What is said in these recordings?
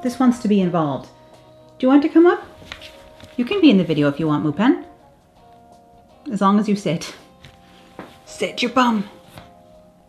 This wants to be involved. Do you want to come up? You can be in the video if you want, Mupen. As long as you sit. Sit your bum.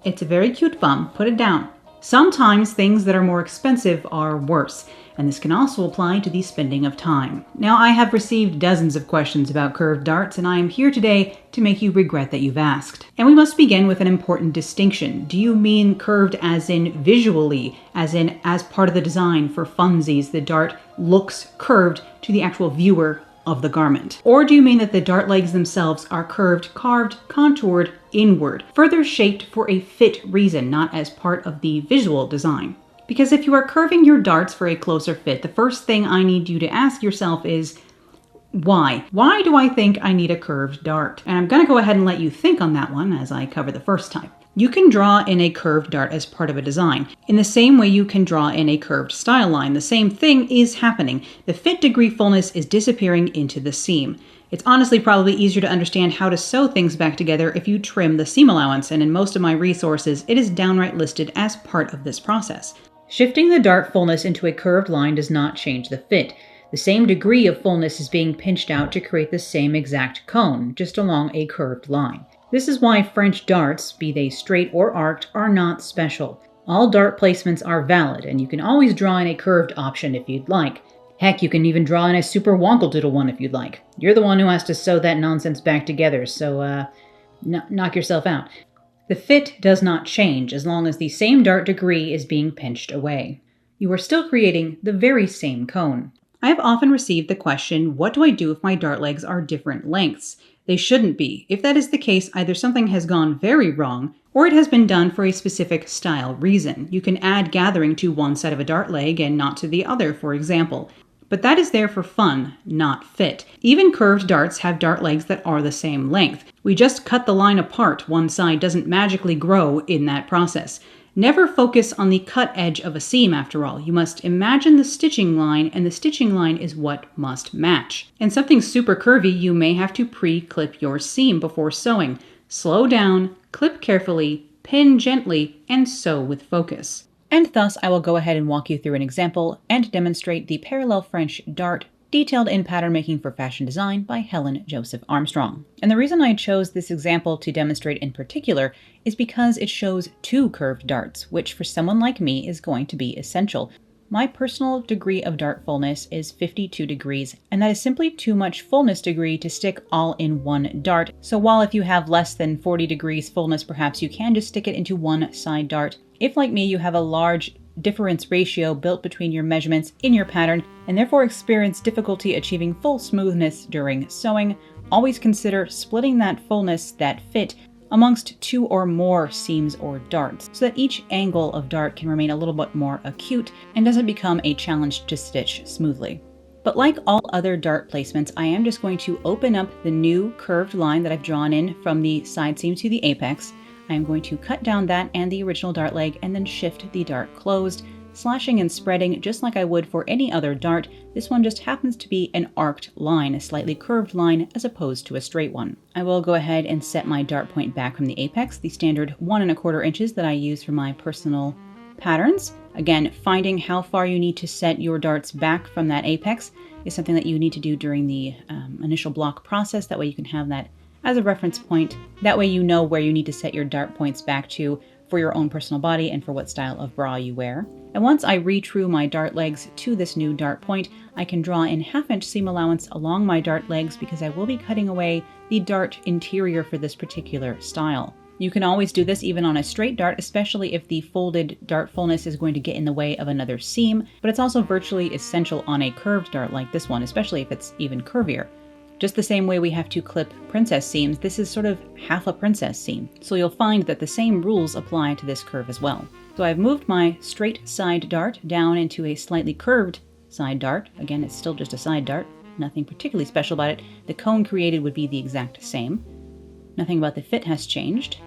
It's a very cute bum. Put it down. Sometimes things that are more expensive are worse, and this can also apply to the spending of time. Now, I have received dozens of questions about curved darts, and I am here today to make you regret that you've asked. And we must begin with an important distinction. Do you mean curved as in visually, as in as part of the design for funsies, the dart looks curved to the actual viewer of the garment? Or do you mean that the dart legs themselves are curved, carved, contoured inward, further shaped for a fit reason, not as part of the visual design? Because if you are curving your darts for a closer fit, the first thing I need you to ask yourself is, why? Why do I think I need a curved dart? And I'm going to go ahead and let you think on that one as I cover the first type. You can draw in a curved dart as part of a design. In the same way you can draw in a curved style line, the same thing is happening. The fit degree fullness is disappearing into the seam. It's honestly probably easier to understand how to sew things back together if you trim the seam allowance, and in most of my resources, it is downright listed as part of this process. Shifting the dart fullness into a curved line does not change the fit. The same degree of fullness is being pinched out to create the same exact cone, just along a curved line. This is why French darts, be they straight or arced, are not special. All dart placements are valid, and you can always draw in a curved option if you'd like. Heck, you can even draw in a super wonky-doodle one if you'd like. You're the one who has to sew that nonsense back together, so knock yourself out. The fit does not change as long as the same dart degree is being pinched away. You are still creating the very same cone. I have often received the question, what do I do if my dart legs are different lengths? They shouldn't be. If that is the case, either something has gone very wrong, or it has been done for a specific style reason. You can add gathering to one side of a dart leg and not to the other, for example. But that is there for fun, not fit. Even curved darts have dart legs that are the same length. We just cut the line apart. One side doesn't magically grow in that process. Never focus on the cut edge of a seam, after all. You must imagine the stitching line, and the stitching line is what must match. In something super curvy, you may have to pre-clip your seam before sewing. Slow down, clip carefully, pin gently, and sew with focus. And thus, I will go ahead and walk you through an example and demonstrate the parallel French dart detailed in pattern making for fashion design by Helen Joseph Armstrong. And the reason I chose this example to demonstrate in particular is because it shows two curved darts, which for someone like me is going to be essential. My personal degree of dart fullness is 52 degrees, and that is simply too much fullness degree to stick all in one dart. So while if you have less than 40 degrees fullness, perhaps you can just stick it into one side dart. If, like me, you have a large difference ratio built between your measurements in your pattern, and therefore experience difficulty achieving full smoothness during sewing, always consider splitting that fullness, that fit, amongst two or more seams or darts, so that each angle of dart can remain a little bit more acute and doesn't become a challenge to stitch smoothly. But like all other dart placements, I am just going to open up the new curved line that I've drawn in from the side seam to the apex. I am going to cut down that and the original dart leg and then shift the dart closed, slashing and spreading just like I would for any other dart. This one just happens to be an arced line, a slightly curved line as opposed to a straight one. I will go ahead and set my dart point back from the apex, the standard 1 1/4 inches that I use for my personal patterns. Again, finding how far you need to set your darts back from that apex is something that you need to do during the initial block process. That way you can have that as a reference point. That way you know where you need to set your dart points back to for your own personal body and for what style of bra you wear. And once I retrue my dart legs to this new dart point, I can draw in 1/2 inch seam allowance along my dart legs because I will be cutting away the dart interior for this particular style. You can always do this even on a straight dart, especially if the folded dart fullness is going to get in the way of another seam, but it's also virtually essential on a curved dart like this one, especially if it's even curvier. Just the same way we have to clip princess seams, this is sort of half a princess seam. So you'll find that the same rules apply to this curve as well. So I've moved my straight side dart down into a slightly curved side dart. Again, it's still just a side dart, nothing particularly special about it. The cone created would be the exact same. Nothing about the fit has changed.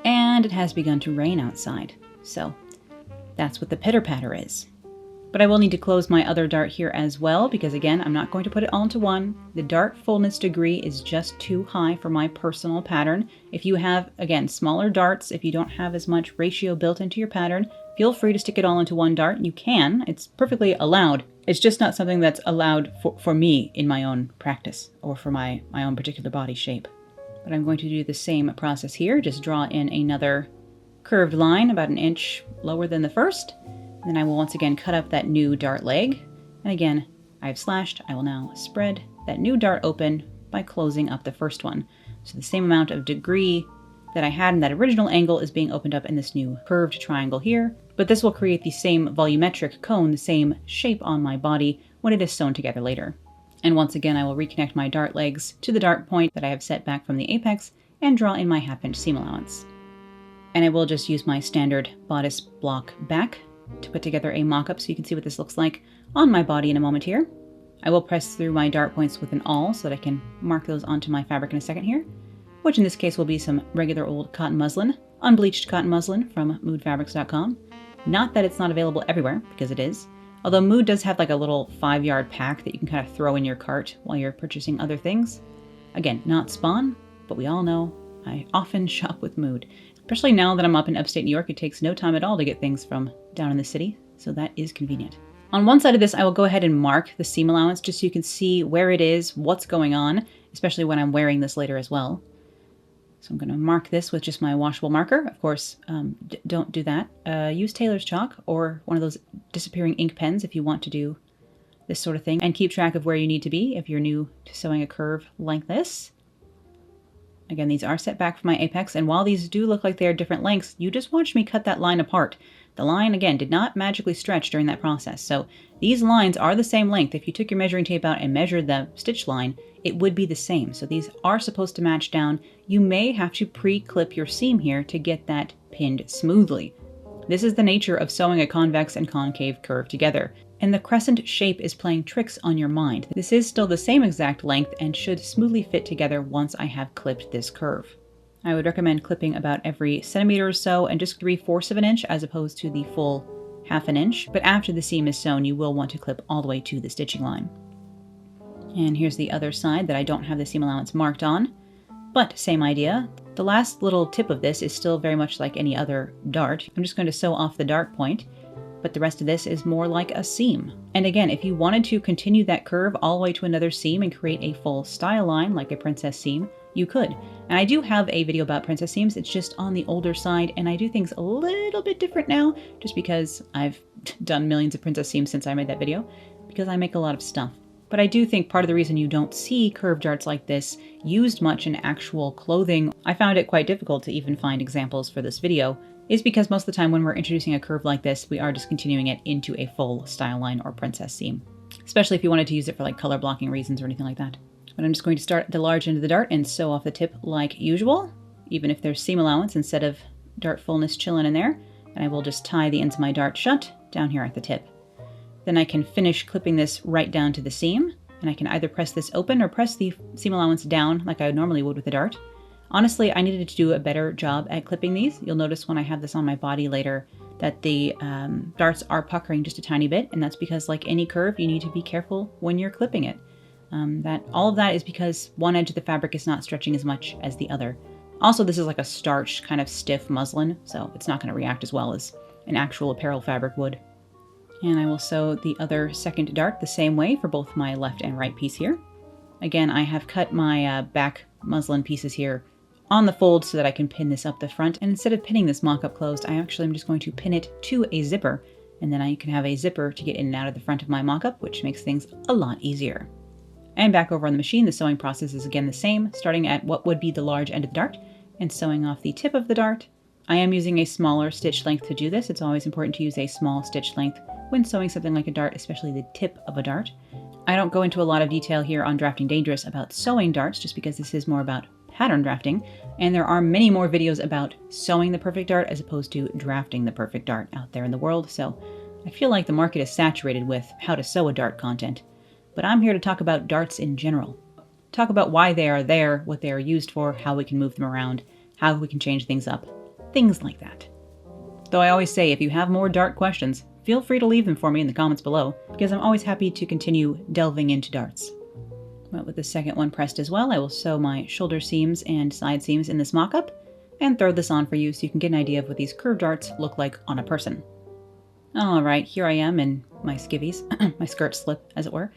And it has begun to rain outside. So that's what the pitter-patter is. But I will need to close my other dart here as well, because again, I'm not going to put it all into one. The dart fullness degree is just too high for my personal pattern. If you have, again, smaller darts, if you don't have as much ratio built into your pattern, feel free to stick it all into one dart. You can. It's perfectly allowed. It's just not something that's allowed for me in my own practice or for my own particular body shape. But I'm going to do the same process here. Just draw in another curved line about an inch lower than the first. And then I will once again cut up that new dart leg. And again, I've slashed. I will now spread that new dart open by closing up the first one. So the same amount of degree that I had in that original angle is being opened up in this new curved triangle here. But this will create the same volumetric cone, the same shape on my body when it is sewn together later. And once again, I will reconnect my dart legs to the dart point that I have set back from the apex and draw in my 1/2 inch seam allowance. And I will just use my standard bodice block back to put together a mock-up so you can see what this looks like on my body in a moment here. I will press through my dart points with an awl so that I can mark those onto my fabric in a second here, which in this case will be some regular old cotton muslin, unbleached cotton muslin from moodfabrics.com. Not that it's not available everywhere, because it is. Although Mood does have like a little 5-yard pack that you can kind of throw in your cart while you're purchasing other things. Again, not Spawn, but we all know I often shop with Mood. Especially now that I'm up in upstate New York, it takes no time at all to get things from down in the city, so that is convenient. On one side of this, I will go ahead and mark the seam allowance just so you can see where it is, what's going on, especially when I'm wearing this later as well. So I'm going to mark this with just my washable marker. Of course, don't do that. Use Tailor's chalk or one of those disappearing ink pens if you want to do this sort of thing. And keep track of where you need to be if you're new to sewing a curve like this. Again, these are set back from my apex, and while these do look like they are different lengths, you just watch me cut that line apart. The line, again, did not magically stretch during that process, so these lines are the same length. If you took your measuring tape out and measured the stitch line, it would be the same. So these are supposed to match down. You may have to pre-clip your seam here to get that pinned smoothly. This is the nature of sewing a convex and concave curve together. And the crescent shape is playing tricks on your mind. This is still the same exact length and should smoothly fit together once I have clipped this curve. I would recommend clipping about every centimeter or so and just 3/4 of an inch as opposed to the full 1/2 inch. But after the seam is sewn, you will want to clip all the way to the stitching line. And here's the other side that I don't have the seam allowance marked on, but same idea. The last little tip of this is still very much like any other dart. I'm just going to sew off the dart point, but the rest of this is more like a seam. And again, if you wanted to continue that curve all the way to another seam and create a full style line like a princess seam, you could. And I do have a video about princess seams. It's just on the older side, and I do things a little bit different now, just because I've done millions of princess seams since I made that video, because I make a lot of stuff. But I do think part of the reason you don't see curved darts like this used much in actual clothing, I found it quite difficult to even find examples for this video, is because most of the time when we're introducing a curve like this, we are just continuing it into a full style line or princess seam, especially if you wanted to use it for like color blocking reasons or anything like that. But I'm just going to start at the large end of the dart and sew off the tip like usual, even if there's seam allowance instead of dart fullness chilling in there. And I will just tie the ends of my dart shut down here at the tip. Then I can finish clipping this right down to the seam, and I can either press this open or press the seam allowance down like I normally would with a dart. Honestly, I needed to do a better job at clipping these. You'll notice when I have this on my body later that the darts are puckering just a tiny bit, and that's because, like any curve, you need to be careful when you're clipping it. All of that is because one edge of the fabric is not stretching as much as the other. Also, this is like a starched kind of stiff muslin, so it's not going to react as well as an actual apparel fabric would. And I will sew the other second dart the same way for both my left and right piece here. Again, I have cut my back muslin pieces here on the fold so that I can pin this up the front. And instead of pinning this mock-up closed, I actually am just going to pin it to a zipper. And then I can have a zipper to get in and out of the front of my mock-up, which makes things a lot easier. And back over on the machine, the sewing process is again the same, starting at what would be the large end of the dart and sewing off the tip of the dart. I am using a smaller stitch length to do this. It's always important to use a small stitch length when sewing something like a dart, especially the tip of a dart. I don't go into a lot of detail here on Drafting Dangerous about sewing darts, just because this is more about pattern drafting, and there are many more videos about sewing the perfect dart as opposed to drafting the perfect dart out there in the world, so I feel like the market is saturated with how to sew a dart content. But I'm here to talk about darts in general. Talk about why they are there, what they are used for, how we can move them around, how we can change things up, things like that. Though I always say, if you have more dart questions, feel free to leave them for me in the comments below, because I'm always happy to continue delving into darts. But with the second one pressed as well, I will sew my shoulder seams and side seams in this mock-up, and throw this on for you so you can get an idea of what these curved darts look like on a person. All right, here I am in my skivvies, my skirt slip, as it were,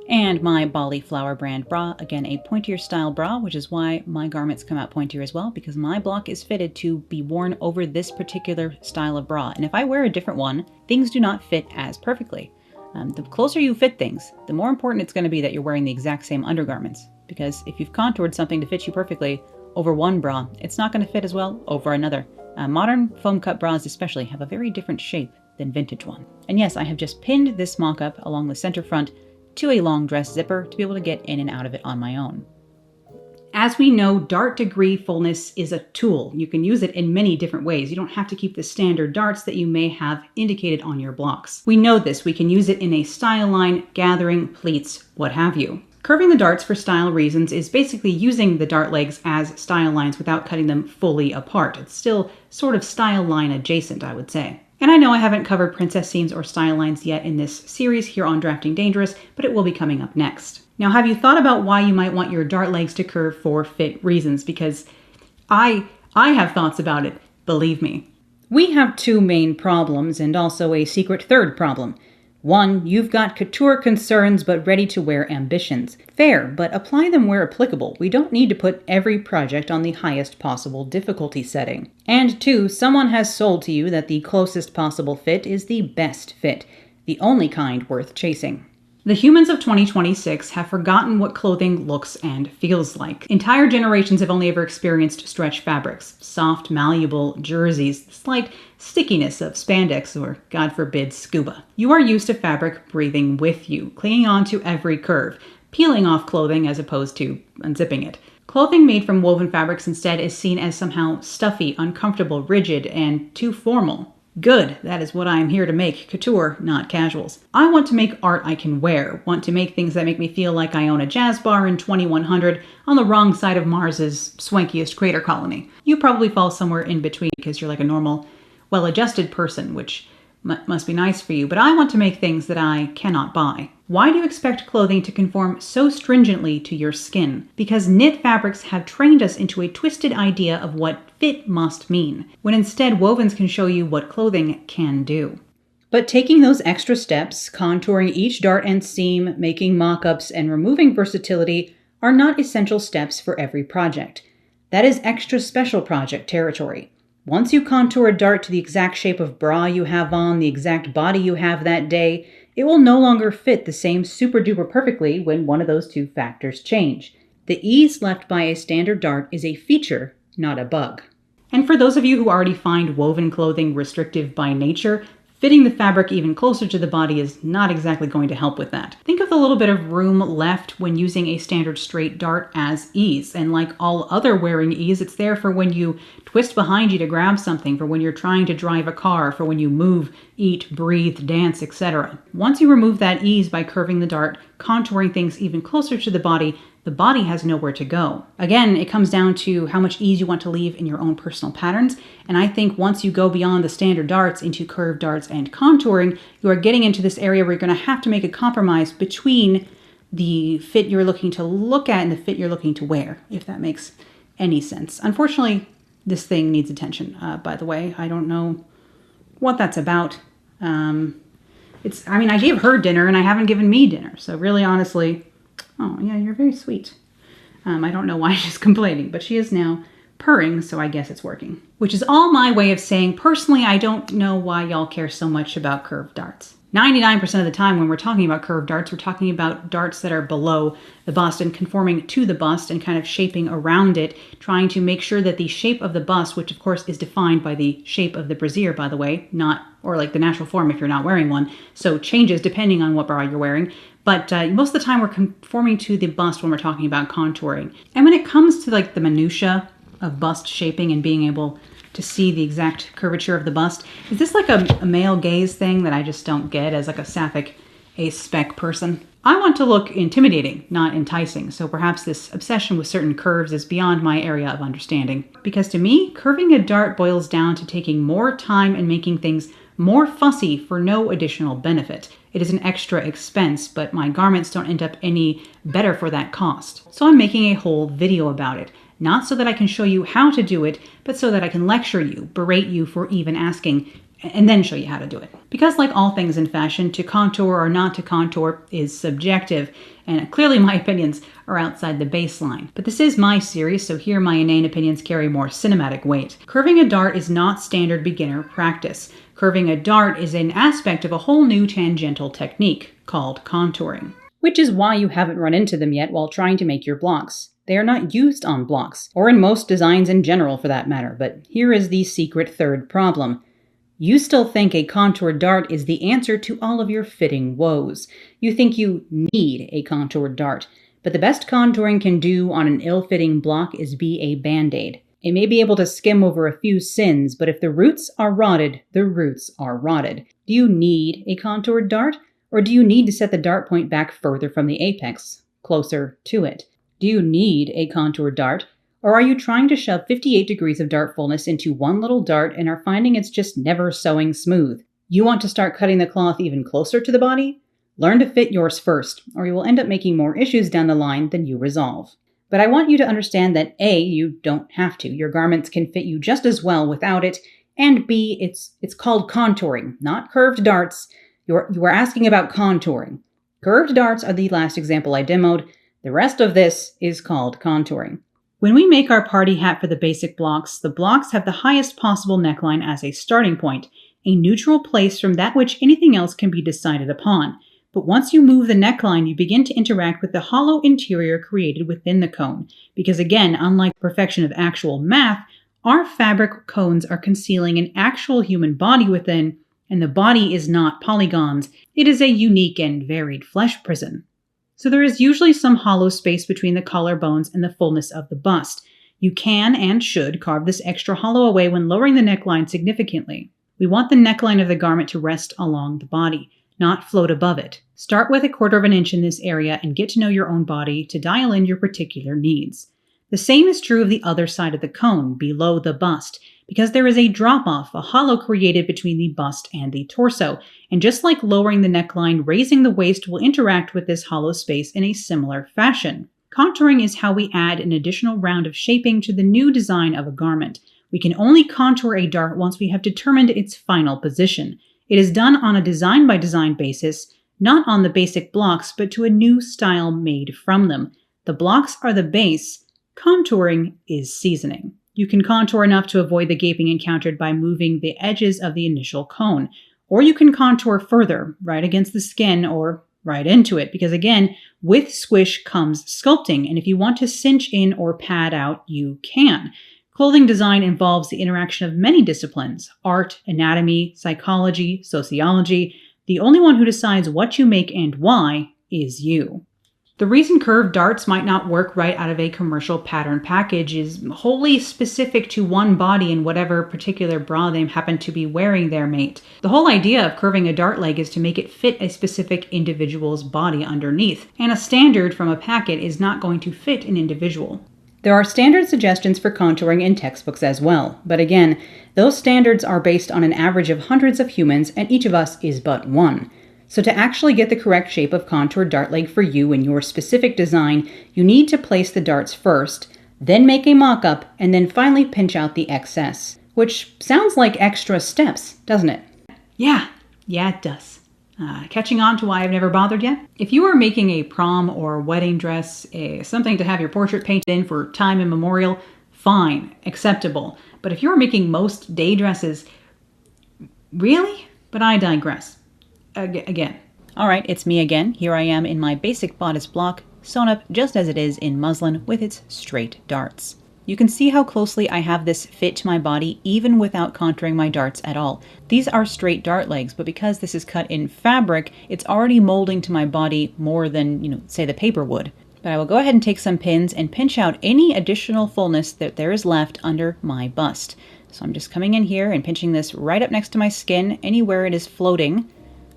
and my Bali Flower brand bra, again a pointier style bra, which is why my garments come out pointier as well, because my block is fitted to be worn over this particular style of bra, and if I wear a different one, things do not fit as perfectly. The closer you fit things, the more important it's going to be that you're wearing the exact same undergarments, because if you've contoured something to fit you perfectly over one bra, it's not going to fit as well over another. Modern foam cut bras especially have a very different shape than vintage one. And yes, I have just pinned this mock-up along the center front to a long dress zipper to be able to get in and out of it on my own. As we know, dart degree fullness is a tool. You can use it in many different ways. You don't have to keep the standard darts that you may have indicated on your blocks. We know this. We can use it in a style line, gathering, pleats, what have you. Curving the darts for style reasons is basically using the dart legs as style lines without cutting them fully apart. It's still sort of style line adjacent, I would say. And I know I haven't covered princess seams or style lines yet in this series here on Drafting Dangerous, but it will be coming up next. Now, have you thought about why you might want your dart legs to curve for fit reasons? Because I have thoughts about it, believe me. We have two main problems and also a secret third problem. One, you've got couture concerns but ready-to-wear ambitions. Fair, but apply them where applicable. We don't need to put every project on the highest possible difficulty setting. And two, someone has sold to you that the closest possible fit is the best fit, the only kind worth chasing. The humans of 2026 have forgotten what clothing looks and feels like. Entire generations have only ever experienced stretch fabrics, soft, malleable jerseys, the slight stickiness of spandex or, God forbid, scuba. You are used to fabric breathing with you, clinging on to every curve, peeling off clothing as opposed to unzipping it. Clothing made from woven fabrics instead is seen as somehow stuffy, uncomfortable, rigid, and too formal. Good, that is what I am here to make, couture, not casuals. I want to make art I can wear, want to make things that make me feel like I own a jazz bar in 2100 on the wrong side of Mars's swankiest crater colony. You probably fall somewhere in between because you're like a normal, well-adjusted person, which must be nice for you, but I want to make things that I cannot buy. Why do you expect clothing to conform so stringently to your skin? Because knit fabrics have trained us into a twisted idea of what fit must mean, when instead wovens can show you what clothing can do. But taking those extra steps, contouring each dart and seam, making mock-ups, and removing versatility are not essential steps for every project. That is extra special project territory. Once you contour a dart to the exact shape of bra you have on, the exact body you have that day, it will no longer fit the same super-duper perfectly when one of those two factors change. The ease left by a standard dart is a feature, not a bug. And for those of you who already find woven clothing restrictive by nature, fitting the fabric even closer to the body is not exactly going to help with that. Think of the little bit of room left when using a standard straight dart as ease. And like all other wearing ease, it's there for when you twist behind you to grab something, for when you're trying to drive a car, for when you move, eat, breathe, dance, etc. Once you remove that ease by curving the dart, contouring things even closer to the body has nowhere to go. Again, it comes down to how much ease you want to leave in your own personal patterns. And I think once you go beyond the standard darts into curved darts and contouring, you are getting into this area where you're going to have to make a compromise between the fit you're looking to look at and the fit you're looking to wear, if that makes any sense. Unfortunately, this thing needs attention, by the way. I don't know what that's about. I gave her dinner and I haven't given me dinner. So really, honestly, oh, yeah, you're very sweet. I don't know why she's complaining, but she is now purring, so I guess it's working. Which is all my way of saying, personally, I don't know why y'all care so much about curved darts. 99% of the time when we're talking about curved darts, we're talking about darts that are below the bust and conforming to the bust and kind of shaping around it, trying to make sure that the shape of the bust, which of course is defined by the shape of the brassiere, by the way, or like the natural form if you're not wearing one, so changes depending on what bra you're wearing. But most of the time we're conforming to the bust when we're talking about contouring. And when it comes to like the minutiae of bust shaping and being able to see the exact curvature of the bust, is this like a male gaze thing that I just don't get as like a sapphic ace-spec person? I want to look intimidating, not enticing, so perhaps this obsession with certain curves is beyond my area of understanding. Because to me, curving a dart boils down to taking more time and making things more fussy for no additional benefit. It is an extra expense, but my garments don't end up any better for that cost. So I'm making a whole video about it. Not so that I can show you how to do it, but so that I can lecture you, berate you for even asking, and then show you how to do it. Because like all things in fashion, to contour or not to contour is subjective, and clearly my opinions are outside the baseline. But this is my series, so here my inane opinions carry more cinematic weight. Curving a dart is not standard beginner practice. Curving a dart is an aspect of a whole new tangential technique called contouring. Which is why you haven't run into them yet while trying to make your blocks. They are not used on blocks, or in most designs in general for that matter, but here is the secret third problem. You still think a contoured dart is the answer to all of your fitting woes. You think you need a contoured dart, but the best contouring can do on an ill-fitting block is be a band-aid. It may be able to skim over a few sins, but if the roots are rotted, the roots are rotted. Do you need a contoured dart? Or do you need to set the dart point back further from the apex, closer to it? Do you need a contoured dart? Or are you trying to shove 58 degrees of dart fullness into one little dart and are finding it's just never sewing smooth? You want to start cutting the cloth even closer to the body? Learn to fit yours first, or you will end up making more issues down the line than you resolve. But I want you to understand that A, you don't have to. Your garments can fit you just as well without it, and B, it's called contouring, not curved darts. You are asking about contouring. Curved darts are the last example I demoed. The rest of this is called contouring. When we make our party hat for the basic blocks, the blocks have the highest possible neckline as a starting point, a neutral place from that which anything else can be decided upon. But once you move the neckline, you begin to interact with the hollow interior created within the cone. Because again, unlike perfection of actual math, our fabric cones are concealing an actual human body within, and the body is not polygons. It is a unique and varied flesh prison. So there is usually some hollow space between the collarbones and the fullness of the bust. You can and should carve this extra hollow away when lowering the neckline significantly. We want the neckline of the garment to rest along the body, not float above it. Start with 1/4 of an inch in this area and get to know your own body to dial in your particular needs. The same is true of the other side of the cone, below the bust, because there is a drop-off, a hollow created between the bust and the torso, and just like lowering the neckline, raising the waist will interact with this hollow space in a similar fashion. Contouring is how we add an additional round of shaping to the new design of a garment. We can only contour a dart once we have determined its final position. It is done on a design-by-design basis, not on the basic blocks, but to a new style made from them. The blocks are the base. Contouring is seasoning. You can contour enough to avoid the gaping encountered by moving the edges of the initial cone. Or you can contour further, right against the skin or right into it, because again, with squish comes sculpting, and if you want to cinch in or pad out, you can. Clothing design involves the interaction of many disciplines: art, anatomy, psychology, sociology. The only one who decides what you make and why is you. The reason curved darts might not work right out of a commercial pattern package is wholly specific to one body and whatever particular bra they happen to be wearing there, mate. The whole idea of curving a dart leg is to make it fit a specific individual's body underneath, and a standard from a packet is not going to fit an individual. There are standard suggestions for contouring in textbooks as well, but again, those standards are based on an average of hundreds of humans, and each of us is but one. So to actually get the correct shape of contoured dart leg for you and your specific design, you need to place the darts first, then make a mock-up, and then finally pinch out the excess. Which sounds like extra steps, doesn't it? Yeah, it does. Catching on to why I've never bothered yet? If you are making a prom or wedding dress, something to have your portrait painted in for time immemorial, fine, acceptable. But if you're making most day dresses, really? But I digress. Again. All right, it's me again. Here I am in my basic bodice block, sewn up just as it is in muslin with its straight darts. You can see how closely I have this fit to my body even without contouring my darts at all. These are straight dart legs, but because this is cut in fabric, it's already molding to my body more than, say the paper would. But I will go ahead and take some pins and pinch out any additional fullness that there is left under my bust. So I'm just coming in here and pinching this right up next to my skin, anywhere it is floating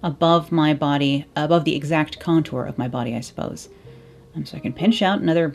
above my body, above the exact contour of my body, I suppose. So I can pinch out another,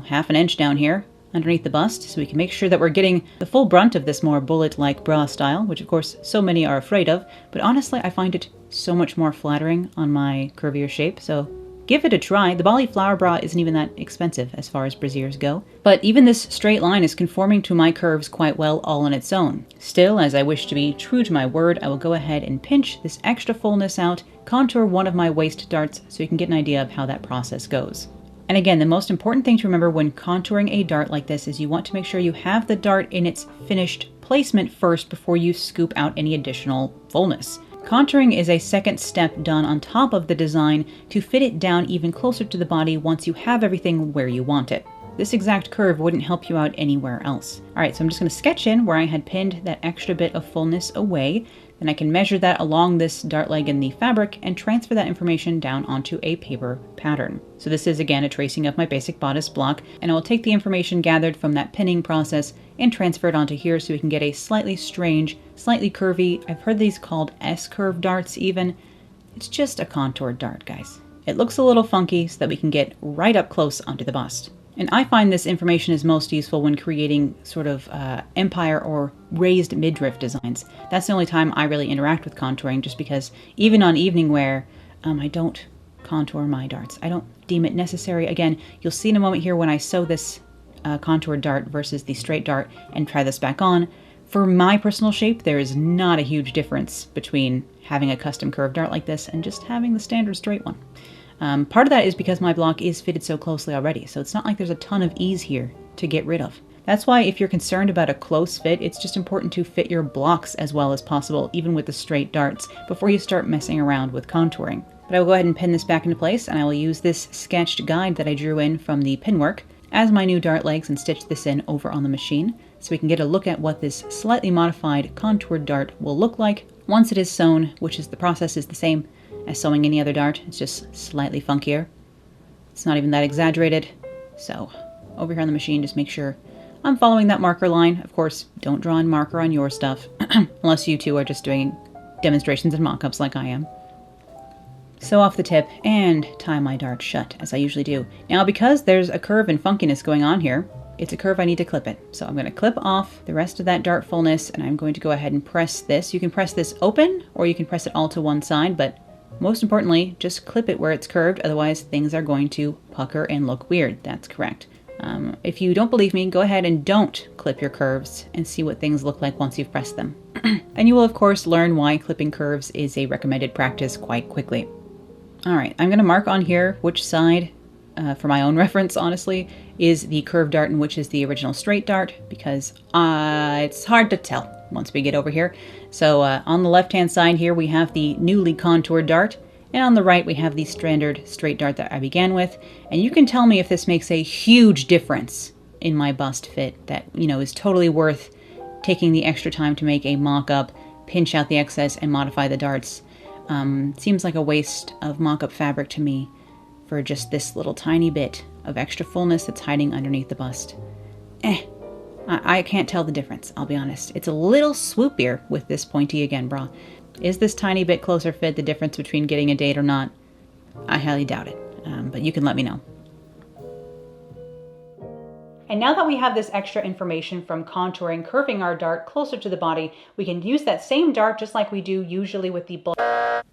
half an inch down here underneath the bust, so we can make sure that we're getting the full brunt of this more bullet-like bra style, which of course so many are afraid of, but honestly I find it so much more flattering on my curvier shape, so Give it a try. The Bali flower bra isn't even that expensive as far as brasiers go. But even this straight line is conforming to my curves quite well all on its own. Still, as I wish to be true to my word, I will go ahead and pinch this extra fullness out, contour one of my waist darts so you can get an idea of how that process goes. And again, the most important thing to remember when contouring a dart like this is you want to make sure you have the dart in its finished placement first before you scoop out any additional fullness. Contouring is a second step done on top of the design to fit it down even closer to the body once you have everything where you want it. This exact curve wouldn't help you out anywhere else. Alright, so I'm just going to sketch in where I had pinned that extra bit of fullness away. Then I can measure that along this dart leg in the fabric and transfer that information down onto a paper pattern. So this is again a tracing of my basic bodice block, and I will take the information gathered from that pinning process and transfer it onto here so we can get a slightly strange, slightly curvy, I've heard these called S-curve darts even. It's just a contoured dart, guys. It looks a little funky so that we can get right up close onto the bust. And I find this information is most useful when creating sort of empire or raised midriff designs. That's the only time I really interact with contouring, just because even on evening wear, I don't contour my darts. I don't deem it necessary. Again, you'll see in a moment here when I sew this contoured dart versus the straight dart and try this back on. For my personal shape, there is not a huge difference between having a custom curved dart like this and just having the standard straight one. Part of that is because my block is fitted so closely already, so it's not like there's a ton of ease here to get rid of. That's why if you're concerned about a close fit, it's just important to fit your blocks as well as possible, even with the straight darts, before you start messing around with contouring. But I will go ahead and pin this back into place, and I will use this sketched guide that I drew in from the pinwork as my new dart legs and stitch this in over on the machine, so we can get a look at what this slightly modified contoured dart will look like once it is sewn, which is the process is the same as sewing any other dart. It's just slightly funkier. It's not even that exaggerated. So over here on the machine, just make sure I'm following that marker line. Of course, don't draw in marker on your stuff, unless you two are just doing demonstrations and mock-ups like I am. Sew off the tip and tie my dart shut, as I usually do. Now, because there's a curve and funkiness going on here, it's a curve I need to clip it. So I'm going to clip off the rest of that dart fullness, and I'm going to go ahead and press this. You can press this open, or you can press it all to one side, but most importantly, just clip it where it's curved, otherwise things are going to pucker and look weird. That's correct. If you don't believe me, go ahead and don't clip your curves and see what things look like once you've pressed them. And you will of course learn why clipping curves is a recommended practice quite quickly. Alright, I'm going to mark on here which side, for my own reference honestly, is the curved dart and which is the original straight dart, because it's hard to tell once we get over here. So on the left hand side here we have the newly contoured dart, and on the right we have the standard straight dart that I began with. And you can tell me if this makes a huge difference in my bust fit that, you know, is totally worth taking the extra time to make a mock-up, pinch out the excess, and modify the darts. Seems like a waste of mock-up fabric to me for just this little tiny bit of extra fullness that's hiding underneath the bust. I can't tell the difference, I'll be honest. It's a little swoopier with this pointy again bra. Is this tiny bit closer fit the difference between getting a date or not? I highly doubt it, but you can let me know. And now that we have this extra information from contouring, curving our dart closer to the body, we can use that same dart just like we do usually with the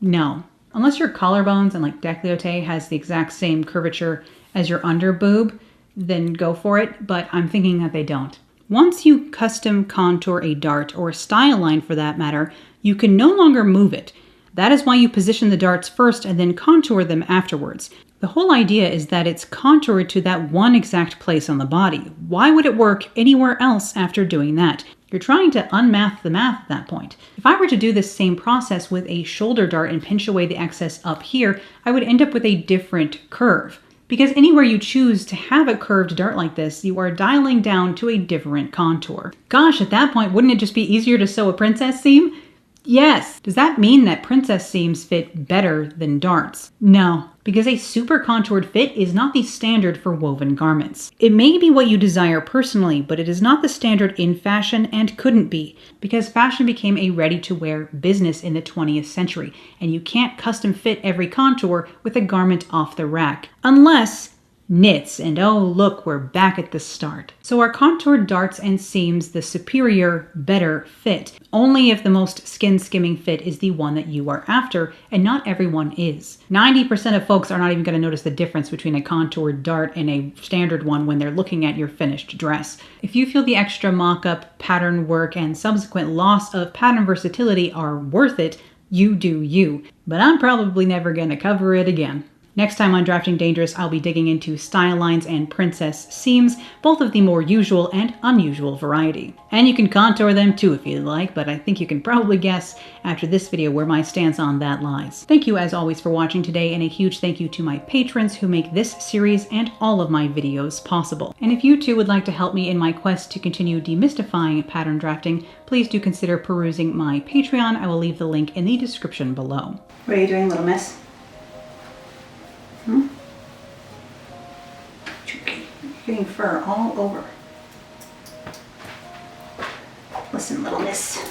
No, unless your collarbones and like décolleté has the exact same curvature as your under boob, then go for it, but I'm thinking that they don't. Once you custom contour a dart, or a style line for that matter, you can no longer move it. That is why you position the darts first and then contour them afterwards. The whole idea is that it's contoured to that one exact place on the body. Why would it work anywhere else after doing that? You're trying to unmath the math at that point. If I were to do this same process with a shoulder dart and pinch away the excess up here, I would end up with a different curve. Because anywhere you choose to have a curved dart like this, you are dialing down to a different contour. Gosh, at that point, wouldn't it just be easier to sew a princess seam? Yes. Does that mean that princess seams fit better than darts? No, because a super contoured fit is not the standard for woven garments. It may be what you desire personally, but it is not the standard in fashion and couldn't be, because fashion became a ready-to-wear business in the 20th century, and you can't custom fit every contour with a garment off the rack, unless knits, and oh look, we're back at the start. So are contoured darts and seams the superior, better fit? Only if the most skin skimming fit is the one that you are after, and not everyone is. 90% of folks are not even going to notice the difference between a contoured dart and a standard one when they're looking at your finished dress. If you feel the extra mock-up, pattern work, and subsequent loss of pattern versatility are worth it, you do you. But I'm probably never going to cover it again. Next time on Drafting Dangerous, I'll be digging into style lines and princess seams, both of the more usual and unusual variety. And you can contour them too if you'd like, but I think you can probably guess after this video where my stance on that lies. Thank you as always for watching today, and a huge thank you to my patrons who make this series and all of my videos possible. And if you too would like to help me in my quest to continue demystifying pattern drafting, please do consider perusing my Patreon. I will leave the link in the description below. What are you doing, little miss? You're getting fur all over. Listen, little miss.